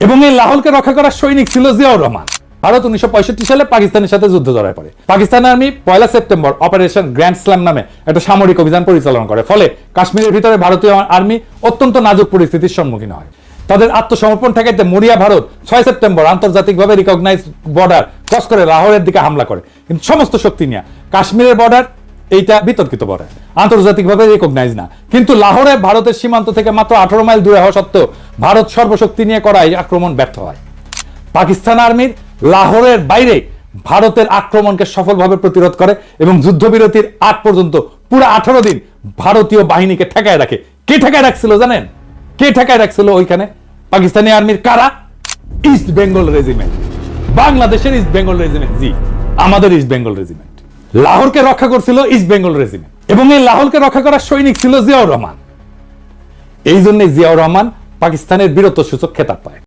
এবং এই লাহোরকে রক্ষা করার সৈনিক ছিল জিয়াউর রহমান। ভারত 1965 সালে পাকিস্তানের সাথে যুদ্ধ জড়ায় পড়ে। Pakistan army 1 September operation grand slam নামে একটা সামরিক অভিযান পরিচালনা করে। ফলে কাশ্মীরের ভিতরে ভারতীয় আর্মি অত্যন্ত নাজুক পরিস্থিতির সম্মুখীন হয়। তাদের আত্মসমর্পণ ঠেকাইতে মরিয়া ভারত 6 সেপ্টেম্বর আন্তর্জাতিকভাবে রিকগনাইজ বর্ডার ক্রস করে লাহোরের দিকে হামলা করে, কিন্তু সমস্ত শক্তি নিয়ে। কাশ্মীরের বর্ডার এইটা বিতর্কিত বর্ডার, আন্তর্জাতিকভাবে রিকগনাইজ না, কিন্তু লাহোরে ভারতের সীমান্ত থেকে মাত্র 18 মাইল দূরে হওয়া সত্ত্বেও ভারত সর্বশক্তি নিয়ে করা এই আক্রমণ ব্যর্থ হয়। পাকিস্তান আর্মির লাহোরের বাইরে ভারতের আক্রমণকে সফলভাবে প্রতিরোধ করে এবং যুদ্ধবিরতির আগ পর্যন্ত পুরো 18 দিন ভারতীয় বাহিনীকে ঠেকায় রাখে। কে ঠেকায় রাখছিল জানেন? কে ঠেকায় রাখছিল ওইখানে? পাকিস্তানি আর্মির কারা? ইস্ট বেঙ্গল রেজিমেন্ট, বাংলাদেশের ইস্ট বেঙ্গল রেজিমেন্ট। জি, আমাদের ইস্ট বেঙ্গল রেজিমেন্ট। লাহোরকে রক্ষা করছিল ইস্ট বেঙ্গল রেজিমেন্ট এবং এই লাহোরকে রক্ষা করার সৈনিক ছিল জিয়াউর রহমান। এই জন্য জিয়াউর রহমান পাকিস্তানের বীরত্ব সূচক খেতাব পায়।